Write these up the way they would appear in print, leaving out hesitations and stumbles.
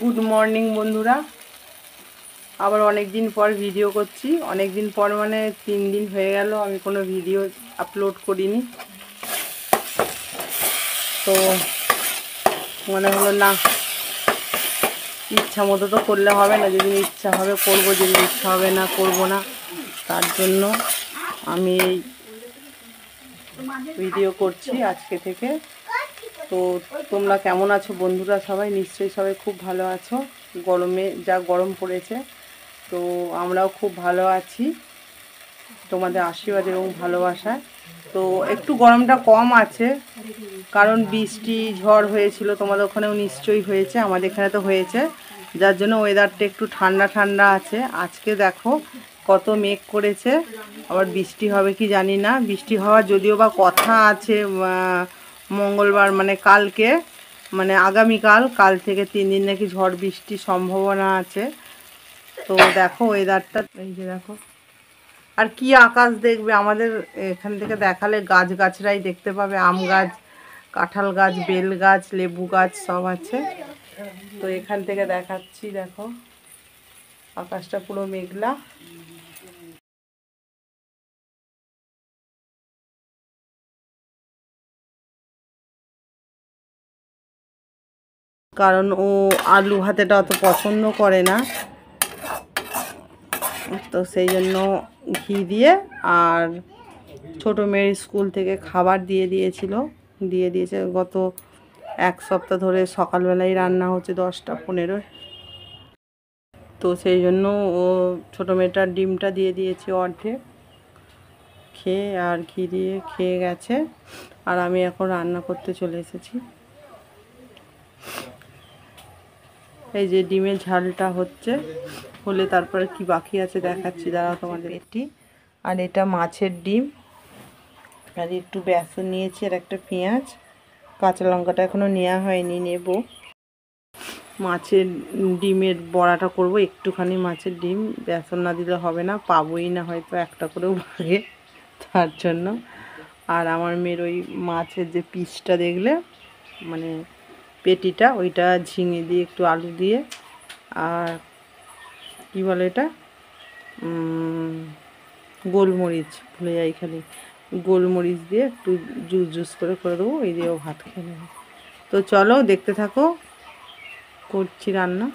Good morning বন্ধুরা। আবার অনেক দিন পর ভিডিও করছি। অনেক দিন পর মানে 3 দিন হয়ে গেল আমি কোনো ভিডিও আপলোড করিনি। তো মনে হলো না, ইচ্ছা মতো তো করলে হবে না, যেদিন ইচ্ছা হবে করব, যেদিন ইচ্ছা হবে না করব না। তার জন্য আমি এই ভিডিও করছি আজকে থেকে। তো তোমরা কেমন আছো বন্ধুরা? সবাই নিশ্চয়ই সবাই খুব ভালো আছো। গরমে যা গরম পড়েছে, তো আমরাও খুব ভালো আছি তোমাদের আশীর্বাদ এবং ভালোবাসায়। তো একটু গরমটা কম আছে, কারণ বৃষ্টি ঝড় হয়েছিল, তোমাদের ওখানেও নিশ্চয়ই হয়েছে, আমাদের এখানে তো হয়েছে, যার জন্য ওয়েদারটা একটু ঠান্ডা ঠান্ডা আছে। আজকে দেখো কত মেঘ করেছে, আবার বৃষ্টি হবে কি জানি না। বৃষ্টি হওয়ার যদিও বা কথা আছে মঙ্গলবার মানে কালকে, মানে আগামীকাল, কাল থেকে 3 দিন নাকি ঝড় বৃষ্টির সম্ভাবনা আছে। তো দেখো ওয়েদারটা, এই যে দেখো, আর কি আকাশ দেখবে, আমাদের এখান থেকে দেখালে গাছগাছরাই দেখতে পাবে। আম গাছ, কাঁঠাল গাছ, বেল গাছ, লেবু গাছ সব আছে। তো এখান থেকে দেখাচ্ছি, দেখো আকাশটা পুরো মেঘলা। কারণ ও আলু ভাতেটা অত পছন্দ করে না, তো সেই জন্য ঘি দিয়ে আর ছোটো মেয়ের স্কুল থেকে খাবার দিয়েছে গত 1 সপ্তাহ ধরে। সকালবেলায় রান্না হচ্ছে 10টা 15। তো সেই জন্য ও ছোটো মেয়েটার ডিমটা দিয়ে দিয়েছে অর্ধেক, খেয়ে আর ঘি দিয়ে খেয়ে গেছে। আর আমি এখন রান্না করতে চলে এসেছি। এই যে ডিমের ঝালটা হচ্ছে, হলে তারপরে কি বাকি আছে দেখাচ্ছি, দাঁড়াও তোমাদের। এটি আর এটা মাছের ডিম, আর একটু বেসন নিয়েছি, আর একটা পেঁয়াজ, কাঁচা লঙ্কাটা এখনও নেওয়া হয়নি, নেব। মাছের ডিমের বড়াটা করব, একটুখানি মাছের ডিম, বেসন না দিলে হবে না, পাবোই না হয়তো একটা করেও ভাগে, তার জন্য। আর আমার মেয়ের ওই মাছের যে পিসটা দেখলে, মানে পেটিটা, ওইটা ঝিঙে দিয়ে একটু আলু দিয়ে আর কী বলে এটা, গোলমরিচ, ভুলে যাই খালি, গোলমরিচ দিয়ে একটু জুস জুস করে দেবো, ওই দিয়েও ভাত খেয়ে নেবে। তো চলো দেখতে থাকো, করছি রান্না।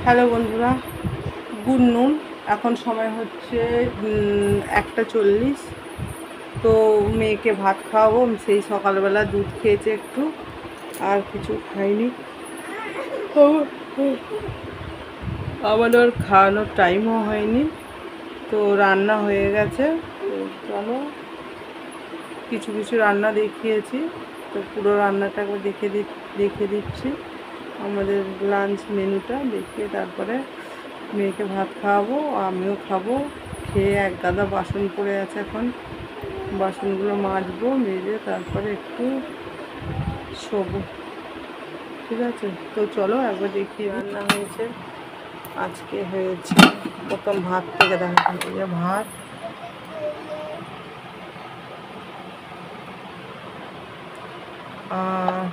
হ্যালো বন্ধুরা, গুড নুন। এখন সময় হচ্ছে 1:40। তো মেয়েকে ভাত খাওয়াবো। সেই সকালবেলা দুধ খেয়েছে একটু, আর কিছু খাইনি। আমাদের আর খাওয়ানোর টাইমও হয়নি। তো রান্না হয়ে গেছে। তো চলো, কিছু কিছু রান্না দেখিয়েছি, তো পুরো রান্নাটা একবার দেখিয়ে দিচ্ছি। আমাদের লাঞ্চ মেনুটা দেখিয়ে তারপরে মেয়েকে ভাত খাওয়াবো, আমিও খাবো। খেয়ে এক গাদা বাসন পড়ে আছে, এখন বাসনগুলো মাজবো, মেজে তারপরে একটু শোবো। ঠিক আছে, তো চলো একবার দেখি রান্না হয়েছে। আজকে হয়েছে প্রথম ভাত থেকে দেখা যে ভাত, আর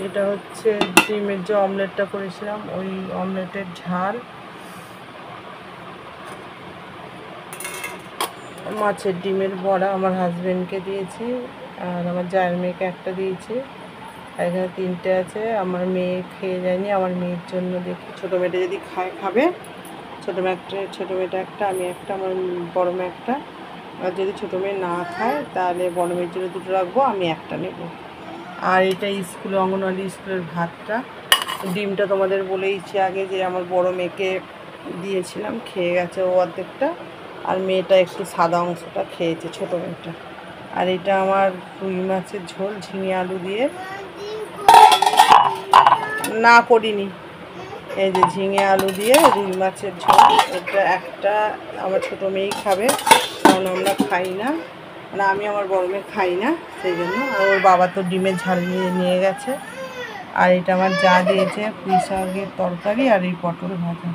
এটা হচ্ছে ডিমের যে অমলেটটা করেছিলাম, ওই অমলেটের ঝাল, মাছের ডিমের বড়া আমার হাজবেন্ডকে দিয়েছি, আর আমার জায়ের মেয়েকে একটা দিয়েছি, আর এখানে 3টে আছে। আমার মেয়ে খেয়ে যায়নি, আমার মেয়ের জন্য দেখি, ছোটো মেয়েটা যদি খাবে, ছোটো মেয়েটা একটা, আমি একটা, আমার বড় মেয়ে একটা। আর যদি ছোটো মেয়ে না খায় তাহলে বড় মেয়ের জন্য 2টো রাখবো, আমি একটা নেব। আর এটা স্কুলে, অঙ্গনওয়াড়ি স্কুলের ভাতটা। ডিমটা তোমাদের বলেইছি আগে যে আমার বড় মেয়েকে দিয়েছিলাম, খেয়ে গেছে ও অর্ধেকটা, আর মেয়েটা একটু সাদা অংশটা খেয়েছে, ছোটো মেয়েটা। আর এটা আমার রুই মাছের ঝোল, ঝিঙে আলু দিয়ে। না করিনি। এই যে ঝিঙে আলু দিয়ে রুই মাছের ঝোল, এটা একটা আমার ছোটো মেয়েই খাবে, কারণ আমরা খাই না, মানে আমি আমার বড় মেয়ে খাই না, সেই জন্য। আর ওর বাবা তো ডিমের ঝাল নিয়ে গেছে। আর এটা আমার যা দিয়েছে পুঁই শাকের তরকারি, আর এই পটল ভাজা।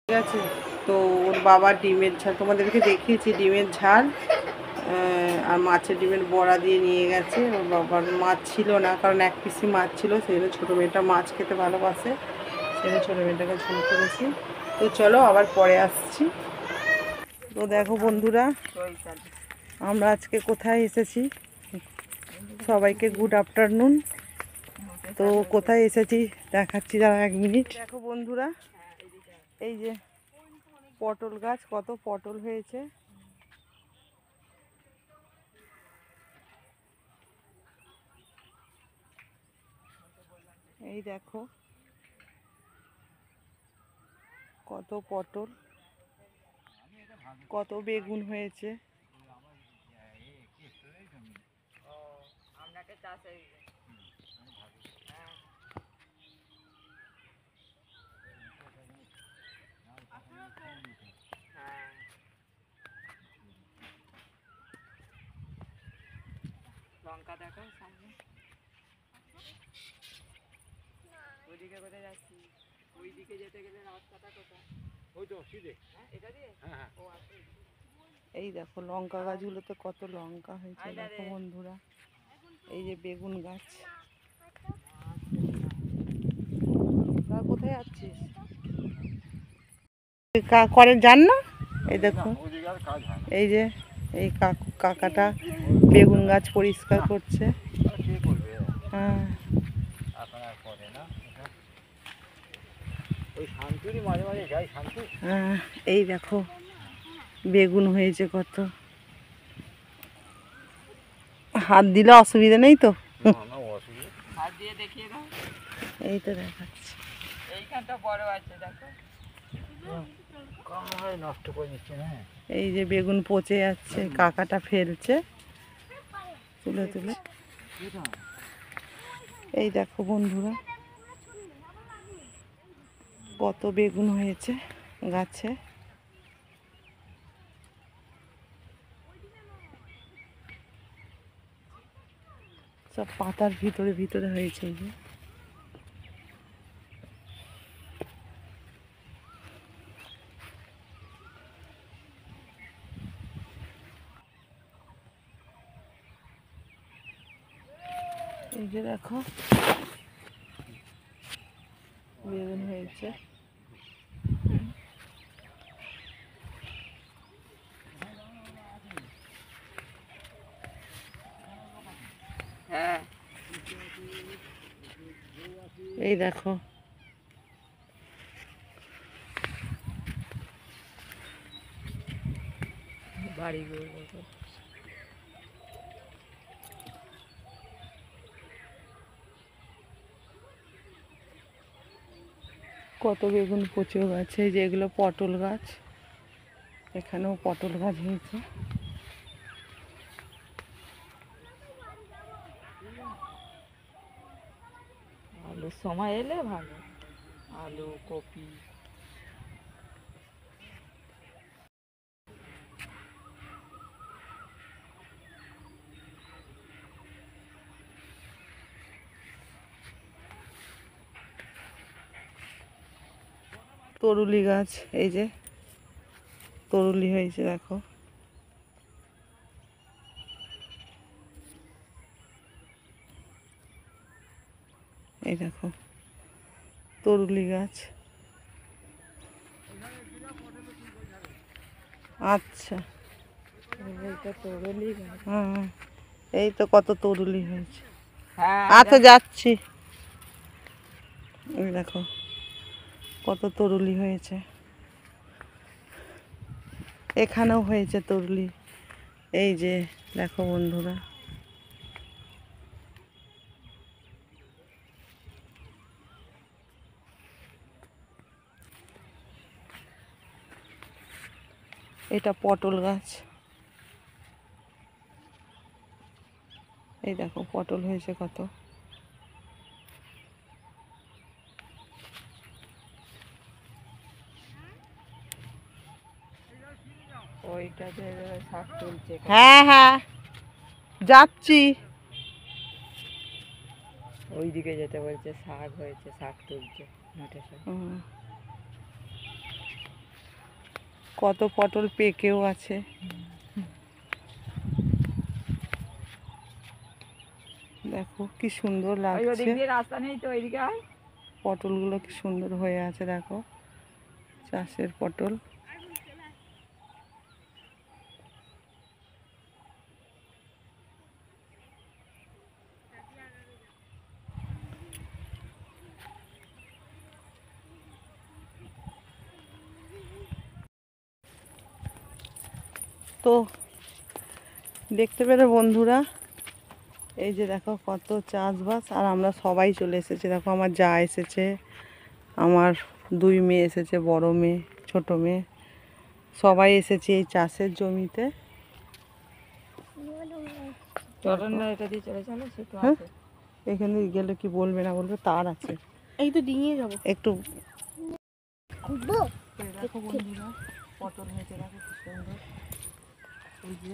ঠিক আছে, তো ওর বাবা ডিমের ঝাল তোমাদেরকে দেখিয়েছি, ডিমের ঝাল আর মাছের ডিমের বড়া দিয়ে নিয়ে গেছে। ওর বাবার মাছ ছিল না, কারণ 1 পিসি মাছ ছিল, সেই জন্য ছোটো মেয়েটা মাছ খেতে ভালোবাসে, সেই জন্য ছোটো মেয়েটাকে ঝোল করেছি। তো চলো আবার পরে আসছি। তো দেখো বন্ধুরা, আমরা আজকে কোথায় এসেছি, সবাইকে গুড আফটারনুন। তো কোথায় এসেছি দেখাচ্ছি, দাঁড়া 1 মিনিট। দেখো বন্ধুরা, এই যে পটল গাছ, কত পটল হয়েছে। এই দেখো কত পটল, কত বেগুন হয়েছে। লঙ্কা দেখাও সামনে, ওইদিকে কোথায় যাচ্ছি, ওইদিকে যেতে গেলে রাস্তাটা কোথায়, ওই তো সিধে, হ্যাঁ এটা দিয়ে, হ্যাঁ ও আছে। এই দেখো লঙ্কা গাছগুলোতে কত লঙ্কা হয়েছে, দেখো বন্ধুরা। এই যে বেগুন গাছ। তা কোথায় যাচ্ছিস, করেন যান না? এই দেখো, এই যে এই কাকাটা বেগুন গাছ পরিষ্কার করছে। হ্যাঁ, এই দেখো বেগুন হয়েছে কত, হাত দিলে অসুবিধা নেই তো? এই তো দেখাচ্ছি, এইখানটা বড় আছে দেখো, নষ্ট করে দিচ্ছে না। এই যে বেগুন পচে যাচ্ছে, কাকাটা ফেলছে তুলে তুলে। এই দেখো বন্ধুরা কত বেগুন হয়েছে গাছে। সব পাতার ভিতরে ভিতরে হয়েছে। এই যে এই যে দেখো বেগুন হয়েছে। হ্যাঁ, এই দেখো কত বেগুন কচু গাছ, এই যে এগুলো পটল গাছ, এখানেও পটল গাছ হয়েছে। আলুর সময় এলে ভালো, আলু কপি। তরুলি গাছ, এই যে তরুলি হয়েছে দেখো। এই দেখো তরুলি গাছ। আচ্ছা, হ্যাঁ এই তো কত তরুলি হয়েছে। আচ্ছা যাচ্ছি। এই দেখো কত তরুলি হয়েছে, এখানেও হয়েছে তরুলি। এই যে দেখো বন্ধুরা, এটা পটল গাছ। এই দেখো পটল হয়েছে কত। ওইটাতে শাক তুলছে। হ্যাঁ হ্যাঁ যাচ্ছি। ওইদিকে যেতে বলছে, শাক হয়েছে, শাক তুলছে মাঠে শাক। কত পটল পেকেও আছে। দেখো কি সুন্দর লাগছে। রাস্তা নেই তো, ওইদিকে আয়। পটলগুলো কি সুন্দর হয়ে আছে দেখো, চাষের পটল। তো দেখতে পেলে বন্ধুরা, এই যে দেখো কত চাষবাস, আর আমরা সবাই চলে এসেছি। দেখো আমার যা এসেছে, আমার 2 মেয়ে এসেছে, বড় মেয়ে, ছোট মেয়ে, সবাই এসেছে এই চাষের জমিতে। এটা দিয়ে চলে চলো, হ্যাঁ এখানে গেলে কি বলবে না বলবে, তার আছে। এই তো দিয়ে যাবো একটু দেখো বন্ধুরা, পটল হয়েছে দেখো কি সুন্দর। এই যে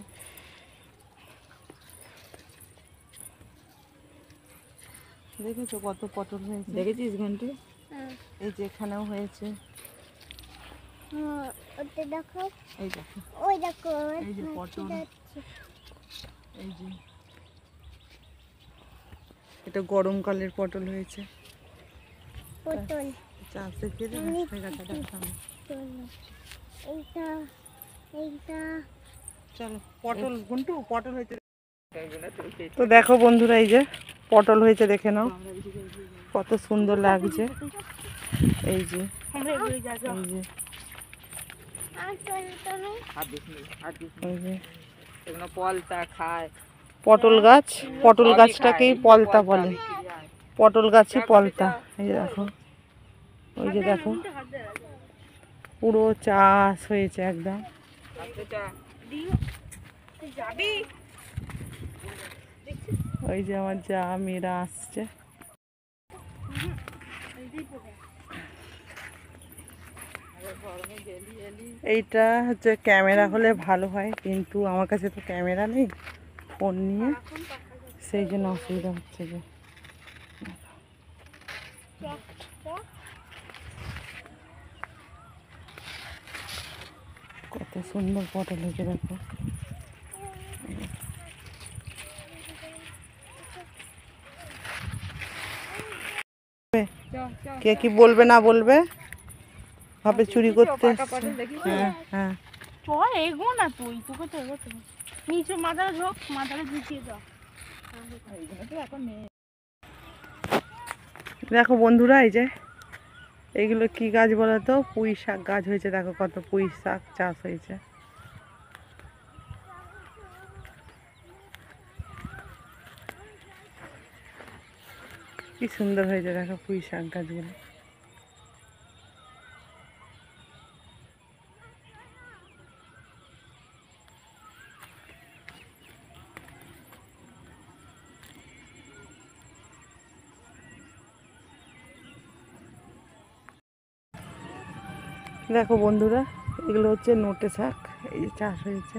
দেখেছো কত পটল হয়েছে, দেখেছিস ঘন্টু? এই যে এখানেও হয়েছে। ওটা দেখো, এই দেখো ওই দেখো, এই যে পটল, এই যে এটা গরমকালের পটল হয়েছে। পটল চাষ দেখে এইটা এইটা চলো পটল গুন্টু পটল হয়েছে। তো দেখো বন্ধুরা, এই যে পটল হয়েছে, দেখে নাও কত সুন্দর লাগছে। এই যে এই যে এই যে পলতা খায় পটল গাছ, পটল গাছটাকেই পলতা বলে, পটল গাছই পলতা। এই যে দেখো, ওই যে দেখো পুরো চাষ হয়েছে একদম। ওই যে আমার যা মেয়েরা আসছে। এইটা হচ্ছে ক্যামেরা হলে ভালো হয়, কিন্তু আমার কাছে তো ক্যামেরা নেই, ফোন নিয়ে, সেই জন্য অসুবিধা হচ্ছে। যে কত সুন্দর পটল হয়েছে দেখো। কে কি বলবে না বলবে, ভাবে চুরি করতে এসছে। হ্যাঁ হ্যাঁ চল এগো না, তুই তোকে তো এগোতে হবে। নিচে মাথাটা ঝোঁক, মাথাটা ঝুঁকিয়ে দাও। দেখো বন্ধুরা, এই যে এইগুলো কি গাছ বলো তো, পুঁই শাক গাছ হয়েছে। দেখো কত পুঁই শাক চাষ হয়েছে। কি সুন্দর হয়েছে দেখো পুঁই শাক গাছগুলো। দেখো বন্ধুরা, এগুলো হচ্ছে নোটে শাক, এই যে চাষ হয়েছে।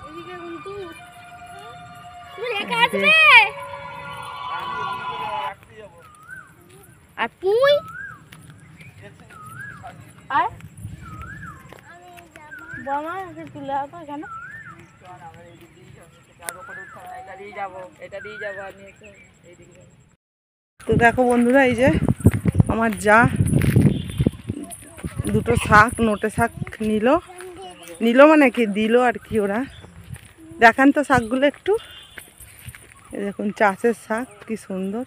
এদিকে কিন্তু তুমি একা আসবে। আর তুই আর বাবা এসে তুলে আসবো কেন? এটা দিয়ে যাবো আমি এইদিকে যাবো। তো দেখো বন্ধুরা, এই যে আমার যা দুটো শাক, নোটে শাক নিল মানে কি দিল আর কি। ওরা দেখান তো শাকগুলো একটু। এই দেখুন চাষের শাক, কি সুন্দর।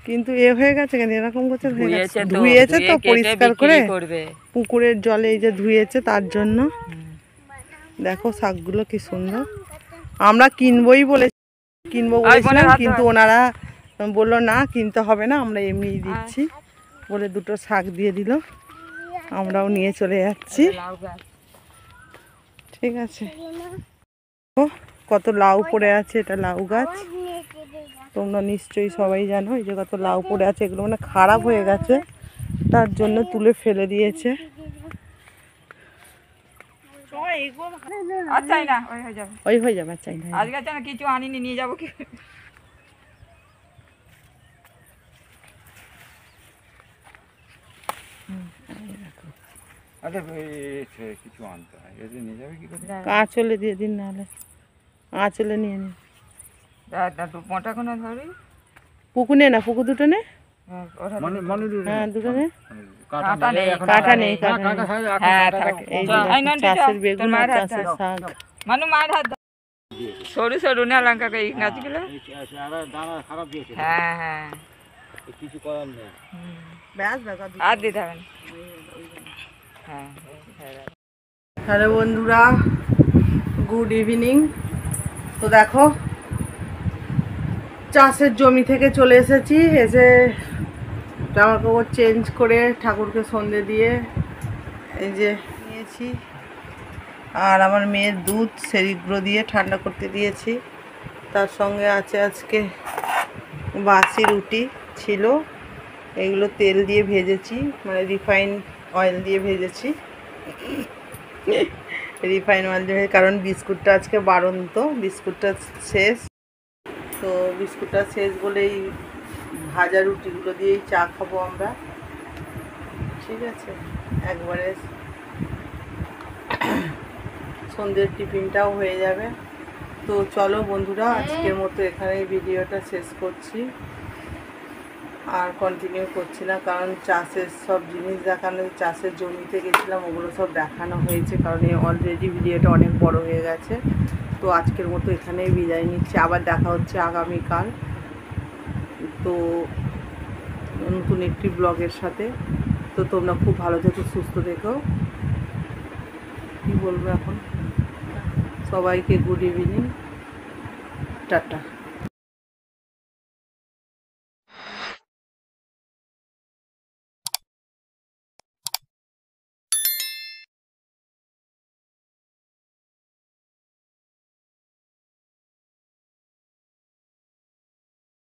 কিন্তু এ হয়ে গেছে কেন এরকম করছে? ধুয়েছে তো পরিষ্কার করে পুকুরের জলে, এই যে ধুয়েছে তার জন্য। দেখো শাকগুলো কি সুন্দর। আমরা কিনবো বলেছিলাম, কিন্তু ওনারা বললো না কিনতে হবে না, আমরা এমনিই দিচ্ছি বলে দুটো শাক দিয়ে দিল। আমরাও নিয়ে চলে যাচ্ছি। ঠিক আছে। ও কত লাউ পড়ে আছে, এটা লাউ গাছ। তোমরা নিশ্চয়ই সবাই জানো এই যে কত লাউ পড়ে আছে। এগুলো মানে খারাপ হয়ে গেছে, তার জন্য তুলে ফেলে দিয়েছে। ওই হয়ে যাবে, চাই না আজকে কিছু আনিনি, নিয়ে যাবো কি? কিছু আনতে হয়, নিয়ে যাবে কি করে? আঁচলে দিয়ে দিন, নাহলে আঁচলে নিয়ে নিন। মোটা কোনো ধরি পুকুর নে না, পুকুর দুটো নে। হ্যাঁ দুটো নে। কাঁটা নেই। এই যে চাষের বেগুন আর চাষের শাক। মায়ের হাত সরু সরু না লঙ্কা এই গাছগুলো। হ্যাঁ হ্যাঁ, কিছু করার নেই। আর দিতে হবে না। হ্যাঁ হ্যালো বন্ধুরা, গুড ইভিনিং। তো দেখো চাষের জমি থেকে চলে এসেছি, এসে জামা কাপড় চেঞ্জ করে ঠাকুরকে সন্ধে দিয়ে এই যে নিয়েছি। আর আমার মেয়ের দুধ সেরিগুলো দিয়ে ঠান্ডা করতে দিয়েছি। তার সঙ্গে আছে আজকে বাসি রুটি ছিল, এগুলো তেল দিয়ে ভেজেছি, মানে রিফাইন অয়েল দিয়ে ভেজেছি। রিফাইন অয়েল দিয়ে, কারণ বিস্কুটটা আজকে বাড়ন্ত, বিস্কুটটা শেষ। তো বিস্কুটটা শেষ বলেই ভাজা রুটিগুলো দিয়েই চা খাবো আমরা। ঠিক আছে, একবারে সন্ধ্যের টিফিনটাও হয়ে যাবে। তো চলো বন্ধুরা, আজকের মতো এখানেই ভিডিওটা শেষ করছি, আর কন্টিনিউ করছি না, কারণ চাষের সব জিনিস দেখানো, চাষের জমিতে গেছিলাম ওগুলো সব দেখানো হয়েছে, কারণ এই অলরেডি ভিডিওটা অনেক বড় হয়ে গেছে। তো আজকের মতো এখানেই বিদায় নিচ্ছি, আবার দেখা হচ্ছে আগামীকাল তো নতুন একটি ব্লগের সাথে। তো তোমরা খুব ভালো থেকো, সুস্থ থেকো। কী বলবো এখন, সবাইকে গুড ইভিনিং, টাটা।